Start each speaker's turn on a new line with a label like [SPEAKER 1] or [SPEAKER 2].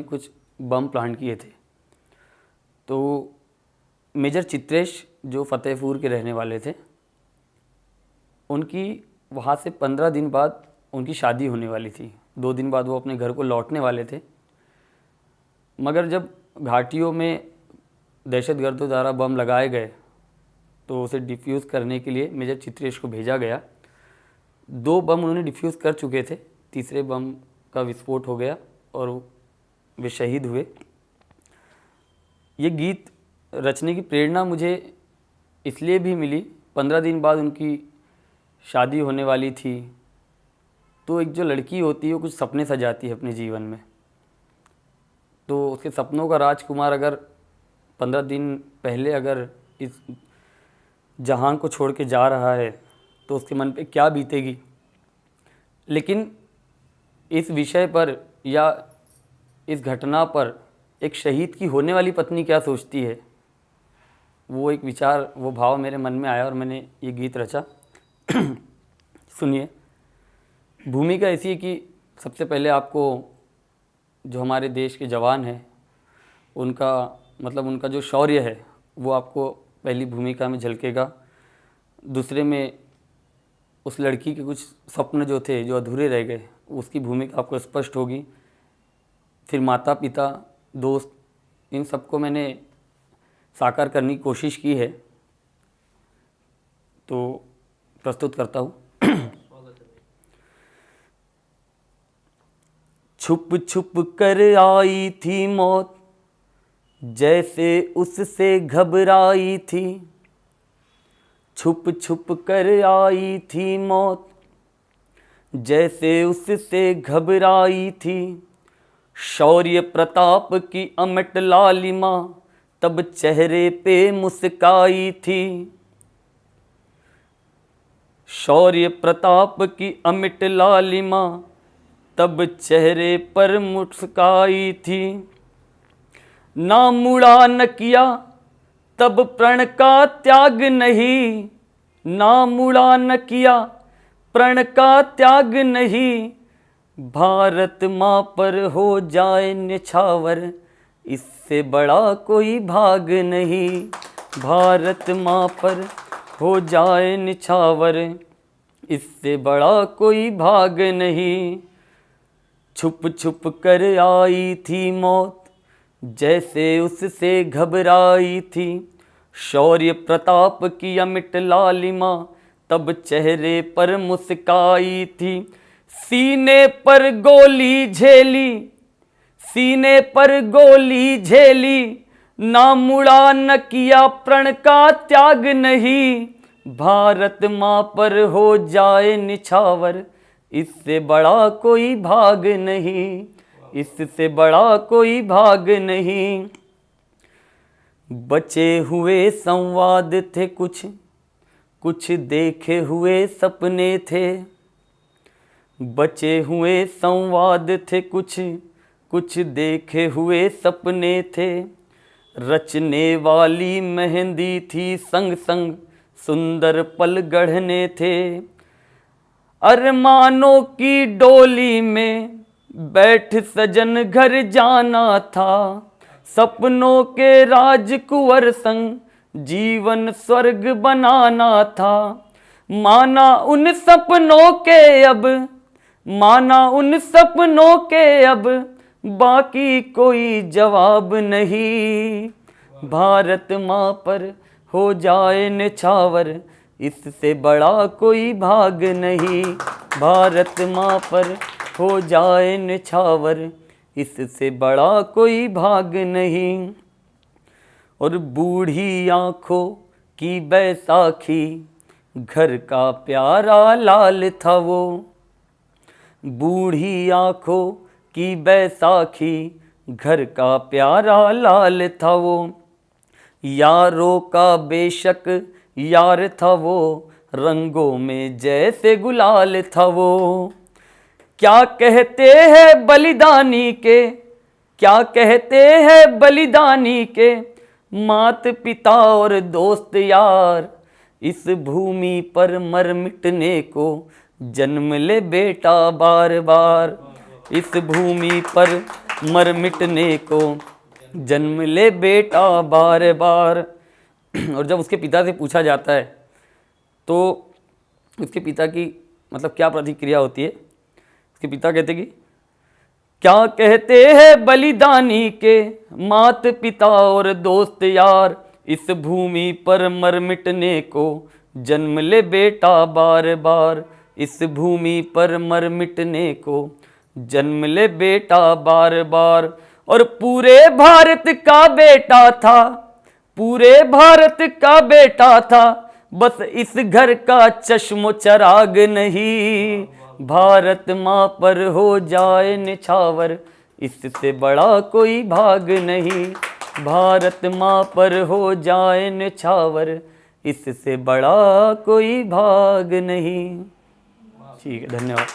[SPEAKER 1] कुछ बम प्लांट किए थे। तो मेजर चित्रेश जो फतेहपुर के रहने वाले थे, उनकी वहाँ से 15 दिन बाद उनकी शादी होने वाली थी। 2 दिन बाद वो अपने घर को लौटने वाले थे, मगर जब घाटियों में दहशतगर्दों द्वारा बम लगाए गए तो उसे डिफ्यूज़ करने के लिए मेजर चित्रेश को भेजा गया। 2 बम उन्होंने डिफ्यूज़ कर चुके थे, तीसरे बम का विस्फोट हो गया और वे शहीद हुए। ये गीत रचने की प्रेरणा मुझे इसलिए भी मिली, 15 दिन बाद उनकी शादी होने वाली थी। तो एक जो लड़की होती है वो कुछ सपने सजाती है अपने जीवन में, तो उसके सपनों का राजकुमार अगर 15 दिन पहले अगर इस जहान को छोड़ के जा रहा है तो उसके मन पे क्या बीतेगी। लेकिन इस विषय पर या इस घटना पर एक शहीद की होने वाली पत्नी क्या सोचती है, वो एक विचार, वो भाव मेरे मन में आया और मैंने ये गीत रचा। सुनिए। भूमिका ऐसी है कि सबसे पहले आपको जो हमारे देश के जवान हैं उनका उनका जो शौर्य है वो आपको पहली भूमिका में झलकेगा। दूसरे में उस लड़की के कुछ सपने जो थे, जो अधूरे रह गए, उसकी भूमिका आपको स्पष्ट होगी। फिर माता पिता, दोस्त, इन सबको मैंने साकार करने की कोशिश की है, तो प्रस्तुत करता हूँ। छुप छुप कर आई थी मौत, जैसे उससे घबराई थी। छुप छुप कर आई थी मौत, जैसे उससे घबराई थी। शौर्य प्रताप की अमट लालिमा तब चेहरे पे मुस्काई थी। शौर्य प्रताप की अमिट लालिमा तब चेहरे पर मुस्काई थी। ना मुड़ा न किया तब प्रण का त्याग नहीं, ना मुड़ा न किया प्रण का त्याग नहीं। भारत माँ पर हो जाए निछावर, इससे बड़ा कोई भाग नहीं। भारत माँ पर हो जाए निछावर, इससे बड़ा कोई भाग नहीं। छुप छुप कर आई थी मौत, जैसे उससे घबराई थी। शौर्य प्रताप की अमिट लालिमा तब चेहरे पर मुस्काई थी। सीने पर गोली झेली, सीने पर गोली झेली, ना मुड़ा न किया प्रण का त्याग नहीं। भारत माँ पर हो जाए निछावर, इससे बड़ा कोई भाग नहीं, इससे बड़ा कोई भाग नहीं। बचे हुए संवाद थे कुछ, कुछ देखे हुए सपने थे। बचे हुए संवाद थे कुछ, कुछ देखे हुए सपने थे। रचने वाली मेहंदी थी संग संग, सुंदर पल गढ़ने थे। अरमानों की डोली में बैठ सजन घर जाना था। सपनों के राजकुंवर संग जीवन स्वर्ग बनाना था। माना उन सपनों के अब, माना उन सपनों के अब, बाकी कोई जवाब नहीं। भारत माँ पर हो जाए निछावर, इससे बड़ा कोई भाग नहीं। भारत माँ पर हो जाए निछावर, इससे बड़ा कोई भाग नहीं। और बूढ़ी आँखों की बैसाखी, घर का प्यारा लाल था वो। बूढ़ी आँखों की बैसाखी, घर का प्यारा लाल था वो। यारों का बेशक यार था वो, रंगों में जैसे गुलाल था वो। क्या कहते हैं बलिदानी के, क्या कहते हैं बलिदानी के, मात पिता और दोस्त यार। इस भूमि पर मर मिटने को जन्म ले बेटा बार बार। इस भूमि पर मर मिटने को जन्म ले बेटा बार बार। और जब उसके पिता से पूछा जाता है तो उसके पिता की मतलब क्या प्रतिक्रिया होती है, उसके पिता कहते कि क्या कहते हैं बलिदानी के मात पिता और दोस्त यार, इस भूमि पर मर मिटने को जन्म ले बेटा बार बार, इस भूमि पर मर मिटने को जन्म ले बेटा बार बार। और पूरे भारत का बेटा था, पूरे भारत का बेटा था, बस इस घर का चश्मो चराग नहीं, भारत माँ पर हो जाए निछावर, इससे बड़ा कोई भाग नहीं, भारत माँ पर हो जाए निछावर, इससे बड़ा कोई भाग नहीं। ठीक है, धन्यवाद।